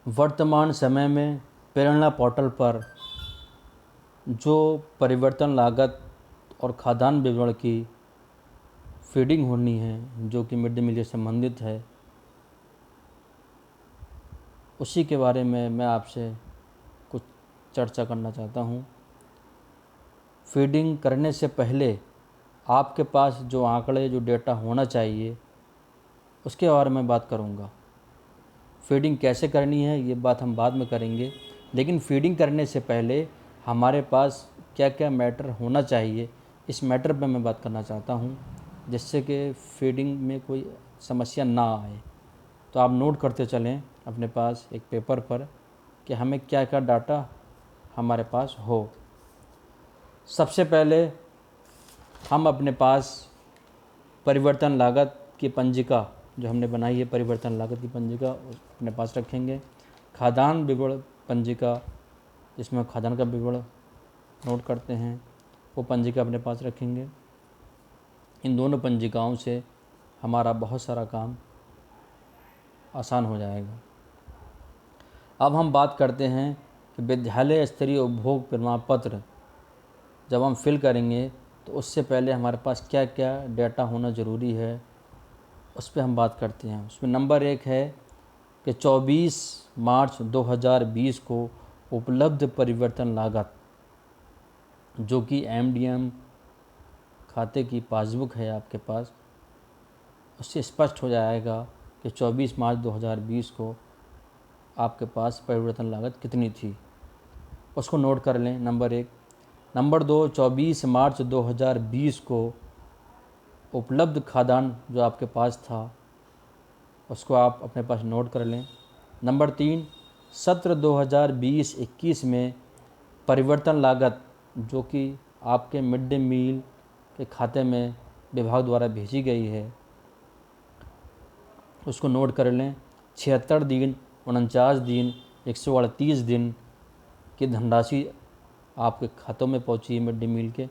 वर्तमान समय में प्रेरणा पोर्टल पर जो परिवर्तन लागत और खाद्यान्न विवरण की फीडिंग होनी है, जो कि मिड डे मील से संबंधित है, उसी के बारे में मैं आपसे कुछ चर्चा करना चाहता हूँ। फीडिंग करने से पहले आपके पास जो आंकड़े, जो डेटा होना चाहिए, उसके बारे में बात करूँगा। फीडिंग कैसे करनी है ये बात हम बाद में करेंगे, लेकिन फीडिंग करने से पहले हमारे पास क्या क्या मैटर होना चाहिए, इस मैटर पर मैं बात करना चाहता हूँ, जिससे कि फीडिंग में कोई समस्या ना आए। तो आप नोट करते चलें अपने पास एक पेपर पर कि हमें क्या क्या डाटा हमारे पास हो। सबसे पहले हम अपने पास परिवर्तन लागत की पंजिका जो हमने बनाई है, परिवर्तन लागत की पंजिका अपने पास रखेंगे। खाद्यान्न विवरण पंजिका, जिसमें खाद्यान्न का विवरण नोट करते हैं, वो पंजिका अपने पास रखेंगे। इन दोनों पंजिकाओं से हमारा बहुत सारा काम आसान हो जाएगा। अब हम बात करते हैं कि विद्यालय स्तरीय उपभोग प्रमाण पत्र जब हम फिल करेंगे तो उससे पहले हमारे पास क्या क्या डेटा होना ज़रूरी है, उस पर हम बात करते हैं। उसमें नंबर 1 है कि 24 मार्च 2020 को उपलब्ध परिवर्तन लागत, जो कि एमडीएम खाते की पासबुक है आपके पास, उससे स्पष्ट हो जाएगा कि 24 मार्च 2020 को आपके पास परिवर्तन लागत कितनी थी। उसको नोट कर लें, नंबर 1। नंबर 2, 24 मार्च 2020 को उपलब्ध खाद्यान्न जो आपके पास था, उसको आप अपने पास नोट कर लें। नंबर 3, सत्र 2020-21 में परिवर्तन लागत जो कि आपके मिड डे मील के खाते में विभाग द्वारा भेजी गई है, उसको नोट कर लें। 76 दिन, 49 दिन, 138 दिन की धनराशि आपके खातों में पहुंची है मिड डे मील के,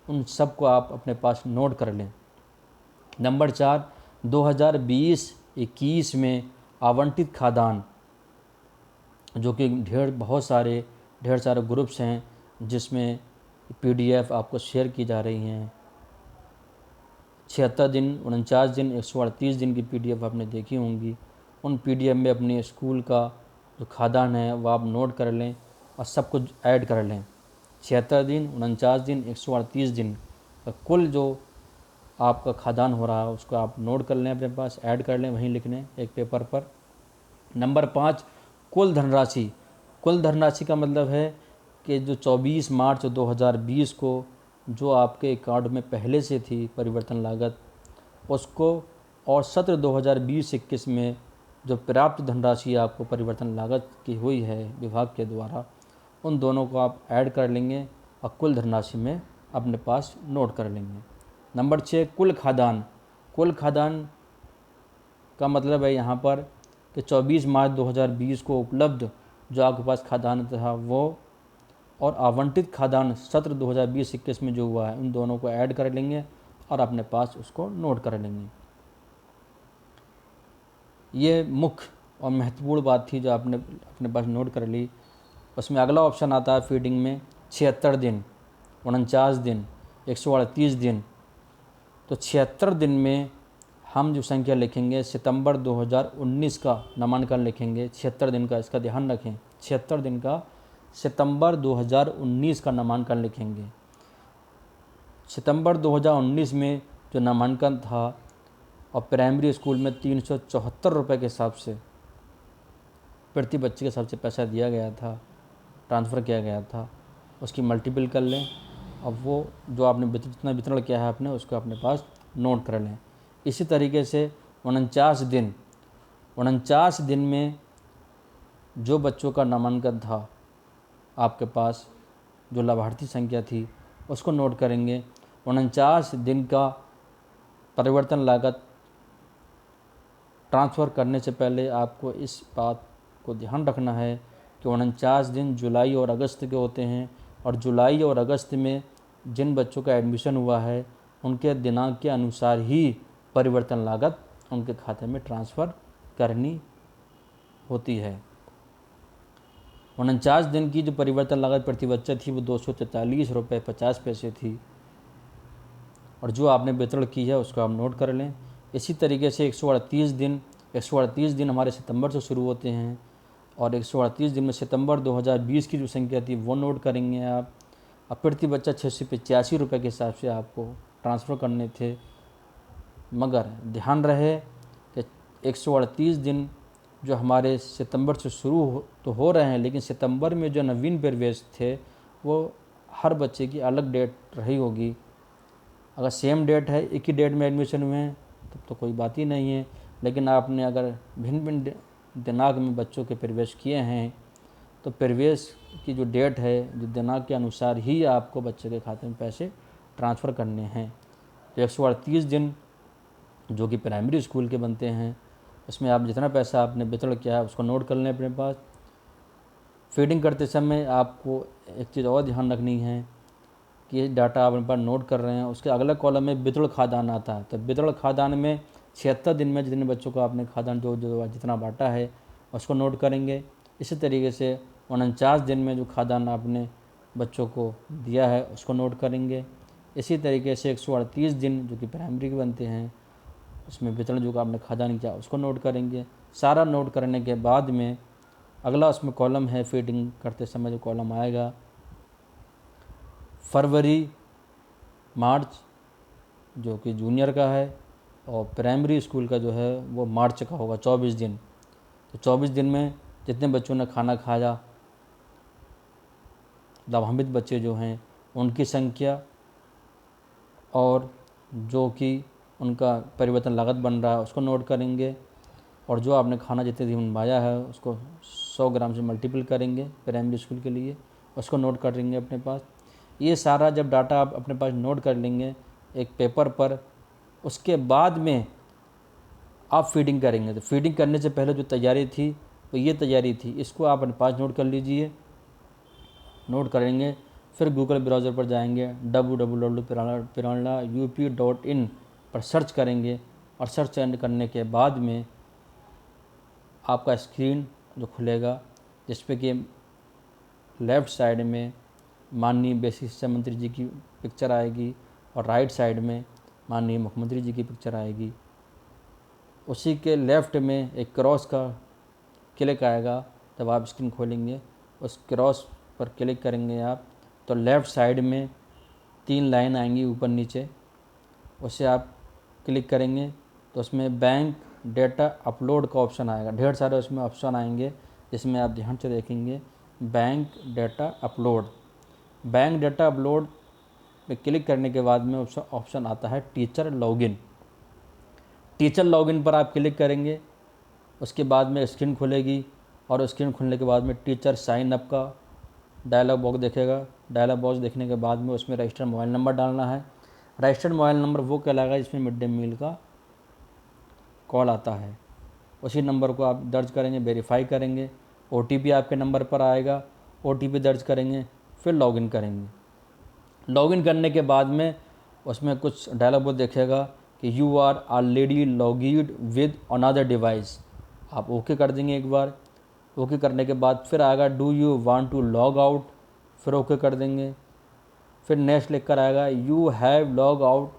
उन सब को आप अपने पास नोट कर लें। नंबर 4, 2020-21 में आवंटित खाद्यान्न, जो कि ढेर सारे ग्रुप्स हैं जिसमें पीडीएफ आपको शेयर की जा रही हैं। 76 दिन, 49 दिन, 138 दिन की पीडीएफ आपने देखी होंगी। उन पीडीएफ में अपने स्कूल का जो खाद्यान्न है वो आप नोट कर लें और सब कुछ ऐड कर लें। 76 दिन, 49 दिन, 138 दिन का कुल जो आपका खाद्यान्न हो रहा है उसको आप नोट कर लें, अपने पास ऐड कर लें, वहीं लिख लें एक पेपर पर। नंबर 5, कुल धनराशि। कुल धनराशि का मतलब है कि जो 24 मार्च 2020 को जो आपके अकाउंट में पहले से थी परिवर्तन लागत, उसको, और सत्र 2020-21 में जो प्राप्त धनराशि आपको परिवर्तन लागत की हुई है विभाग के द्वारा, उन दोनों को आप ऐड कर लेंगे और कुल धनराशि में अपने पास नोट कर लेंगे। नंबर 6, कुल खाद्यान्न। कुल खाद्यान्न का मतलब है यहाँ पर कि 24 मार्च 2020 को उपलब्ध जो आपके पास खाद्यान्न था वो, और आवंटित खाद्यान्न सत्र 2020-21 में जो हुआ है, उन दोनों को ऐड कर लेंगे और अपने पास उसको नोट कर लेंगे। ये मुख्य और महत्वपूर्ण बात थी जो आपने अपने पास नोट कर ली। उसमें अगला ऑप्शन आता है फीडिंग में 76 दिन, 49 दिन, 138 दिन। तो 76 दिन में हम जो संख्या लिखेंगे, सितंबर 2019 का नामांकन लिखेंगे। 76 दिन का, इसका ध्यान रखें, 76 दिन का सितंबर 2019 का नामांकन लिखेंगे। सितंबर 2019 में जो नामांकन था और प्राइमरी स्कूल में 374 रुपये के हिसाब से प्रति बच्चे के हिसाब से पैसा दिया गया था, ट्रांसफ़र किया गया था, उसकी मल्टीपल कर लें। अब वो जो आपने जितना वितरण किया है आपने, उसको अपने पास नोट कर लें। इसी तरीके से 49 दिन में जो बच्चों का नामांकन था आपके पास, जो लाभार्थी संख्या थी, उसको नोट करेंगे। 49 दिन का परिवर्तन लागत ट्रांसफ़र करने से पहले आपको इस बात को ध्यान रखना है कि 49 दिन जुलाई और अगस्त के होते हैं, और जुलाई और अगस्त में जिन बच्चों का एडमिशन हुआ है उनके दिनांक के अनुसार ही परिवर्तन लागत उनके खाते में ट्रांसफ़र करनी होती है। 49 दिन की जो परिवर्तन लागत प्रति बच्चा थी वो 243 रुपये 50 पैसे थी, और जो आपने वितरण की है उसको आप नोट कर लें। इसी तरीके से 138 दिन हमारे सितंबर से शुरू होते हैं, और 138 दिन में सितंबर 2020 की जो संख्या थी वो नोट करेंगे आप। अब प्रति बच्चा 685 रुपये के हिसाब से आपको ट्रांसफ़र करने थे, मगर ध्यान रहे कि 138 दिन जो हमारे सितंबर से शुरू तो हो रहे हैं, लेकिन सितंबर में जो नवीन प्रवेश थे वो हर बच्चे की अलग डेट रही होगी। अगर सेम डेट है, एक ही डेट में एडमिशन हुए हैं, तब तो कोई बात ही नहीं है। लेकिन आपने अगर भिन्न भिन्न दिनांक में बच्चों के प्रवेश किए हैं, तो प्रवेश की जो डेट है, जो दिनांक के अनुसार ही आपको बच्चे के खाते में पैसे ट्रांसफ़र करने हैं। तो 138 दिन जो कि प्राइमरी स्कूल के बनते हैं, उसमें आप जितना पैसा आपने वितरण किया है उसको नोट कर लें अपने पास। फीडिंग करते समय आपको एक चीज़ और ध्यान रखनी है कि ये डाटा आप अपने पास नोट कर रहे हैं, उसके अगले कॉलम में वितरण खाद्यान्न आता है। तो वितरण खाद्यान्न में 76 दिन में जितने बच्चों को आपने खाद्यान्न जो जितना बांटा है उसको नोट करेंगे। इसी तरीके से 49 दिन में जो खाद्यान्न आपने बच्चों को दिया है उसको नोट करेंगे। इसी तरीके से 138 दिन जो कि प्राइमरी के बनते हैं, उसमें वितरण जो आपने खाद्यान्न किया उसको नोट करेंगे। सारा नोट करने के बाद में अगला उसमें कॉलम है, फीडिंग करते समय जो कॉलम आएगा, फरवरी मार्च जो कि जूनियर का है, और प्राइमरी स्कूल का जो है वो मार्च का होगा 24 दिन। तो 24 दिन में जितने बच्चों ने खाना खाया, लाभान्वित बच्चे जो हैं उनकी संख्या, और जो कि उनका परिवर्तन लागत बन रहा है उसको नोट करेंगे, और जो आपने खाना जितने दिन में बनाया है उसको 100 ग्राम से मल्टीपल करेंगे प्राइमरी स्कूल के लिए, उसको नोट करेंगे अपने पास। ये सारा जब डाटा आप अपने पास नोट कर लेंगे एक पेपर पर, उसके बाद में आप फीडिंग करेंगे। तो फीडिंग करने से पहले जो तैयारी थी वो ये तैयारी थी, इसको आप अपने पास नोट कर लीजिए। नोट करेंगे, फिर गूगल ब्राउज़र पर जाएंगे, www.piranaUP.in पर सर्च करेंगे, और सर्च करने के बाद में आपका स्क्रीन जो खुलेगा, जिस पे कि लेफ़्ट साइड में माननीय बेसिक शिक्षा मंत्री जी की पिक्चर आएगी, और राइट साइड में माननीय मुख्यमंत्री जी की पिक्चर आएगी। उसी के लेफ़्ट में एक क्रॉस का क्लिक आएगा। जब आप स्क्रीन खोलेंगे, उस क्रॉस पर क्लिक करेंगे आप, तो लेफ़्ट साइड में 3 लाइन आएंगी ऊपर नीचे, उसे आप क्लिक करेंगे तो उसमें बैंक डेटा अपलोड का ऑप्शन आएगा। ढेर सारे उसमें ऑप्शन आएंगे, जिसमें आप ध्यान से देखेंगे bank data upload. Bank data upload पे क्लिक करने के बाद में ऑप्शन आता है टीचर लॉगिन। टीचर लॉगिन पर आप क्लिक करेंगे, उसके बाद में स्क्रीन खुलेगी, और स्क्रीन खुलने के बाद में टीचर साइन अप का डायलॉग बॉक्स देखेगा। डायलॉग बॉक्स देखने के बाद में उसमें रजिस्टर्ड मोबाइल नंबर डालना है। रजिस्टर्ड मोबाइल नंबर वो कहलाएगा जिसमें मिड डे मील का कॉल आता है। उसी नंबर को आप दर्ज करेंगे, वेरीफाई करेंगे, OTP आपके नंबर पर आएगा, OTP दर्ज करेंगे, फिर लॉगिन करेंगे। लॉगिन करने के बाद में उसमें कुछ डायलॉग बॉक्स देखेगा कि you are already logged with another device. आप ओके कर देंगे एक बार। ओके करने के बाद फिर आएगा do you want to log out, फिर ओके कर देंगे। फिर नेक्स्ट लिख कर आएगा you have log out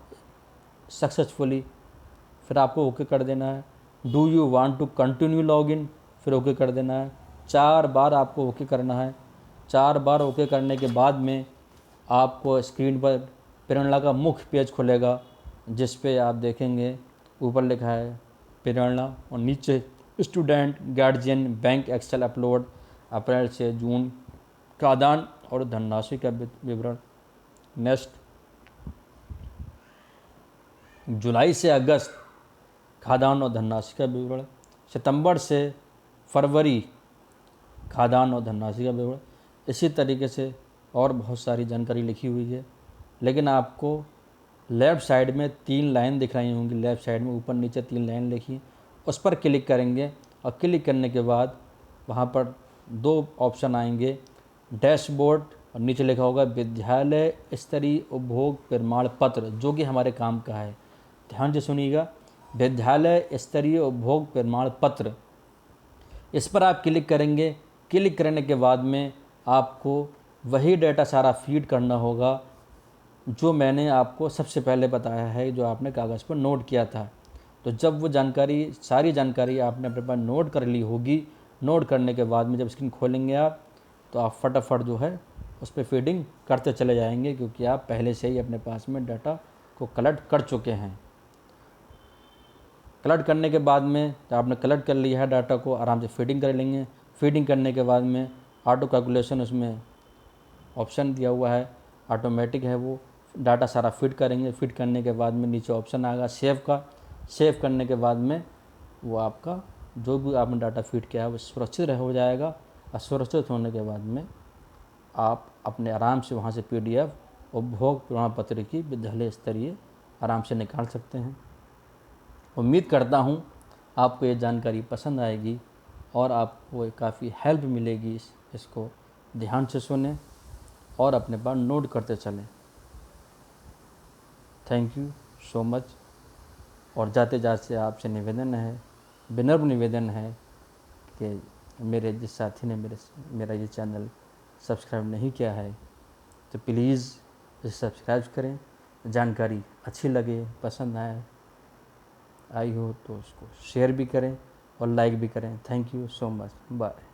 successfully, फिर आपको ओके कर देना है। Do you want to continue login, फिर ओके कर देना है। 4 बार आपको ओके करना है। 4 बार ओके करने के बाद में आपको स्क्रीन पर प्रेरणा का मुख्य पेज खुलेगा, जिस पे आप देखेंगे ऊपर लिखा है प्रेरणा, और नीचे student guardian bank excel upload, April से जून खाद्यान्न और धनराशि का विवरण। नेक्स्ट जुलाई से अगस्त खाद्यान्न और धनराशि का विवरण। सितंबर से फरवरी खाद्यान्न और धनराशि का विवरण। इसी तरीके से और बहुत सारी जानकारी लिखी हुई है, लेकिन आपको लेफ़्ट साइड में 3 लाइन दिख रही होंगी। लेफ़्ट साइड में ऊपर नीचे 3 लाइन लिखी, उस पर क्लिक करेंगे, और क्लिक करने के बाद वहाँ पर 2 ऑप्शन आएंगे, डैशबोर्ड, और नीचे लिखा होगा विद्यालय स्तरीय उपभोग प्रमाण पत्र, जो कि हमारे काम का है। ध्यान से सुनिएगा, विद्यालय स्तरीय उपभोग प्रमाण पत्र, इस पर आप क्लिक करेंगे। क्लिक करने के बाद में आपको वही डाटा सारा फीड करना होगा जो मैंने आपको सबसे पहले बताया है, जो आपने कागज़ पर नोट किया था। तो जब वो जानकारी, सारी जानकारी आपने अपने पास नोट कर ली होगी, नोट करने के बाद में जब स्क्रीन खोलेंगे आप, तो आप फटाफट जो है उस पर फीडिंग करते चले जाएंगे, क्योंकि आप पहले से ही अपने पास में डाटा को कलेक्ट कर चुके हैं। कलेक्ट करने के बाद में तो आपने कलेक्ट कर लिया है डाटा को, आराम से फीडिंग कर लेंगे। फीडिंग करने के बाद में ऑटो कैलकुलेशन उसमें ऑप्शन दिया हुआ है, ऑटोमेटिक है वो, डाटा सारा फिट करेंगे। फिट करने के बाद में नीचे ऑप्शन आएगा सेव का। सेव करने के बाद में वो आपका जो भी आपने डाटा फीड किया है वो सुरक्षित हो जाएगा, और सुरक्षित होने के बाद में आप अपने आराम से वहाँ से PDF उपभोग प्रमाण पत्र की विद्यालय स्तरीय आराम से निकाल सकते हैं। उम्मीद करता हूँ आपको ये जानकारी पसंद आएगी और आपको काफ़ी हेल्प मिलेगी। इसको ध्यान से सुनें और अपने पास नोट करते चलें। Thank you so much. और जाते जाते आपसे निवेदन है, विनम्र निवेदन है कि मेरे जिस साथी ने मेरा ये चैनल सब्सक्राइब नहीं किया है तो प्लीज़ इसे सब्सक्राइब करें। जानकारी अच्छी लगे, पसंद आई हो तो उसको शेयर भी करें और लाइक भी करें। Thank you so much. Bye.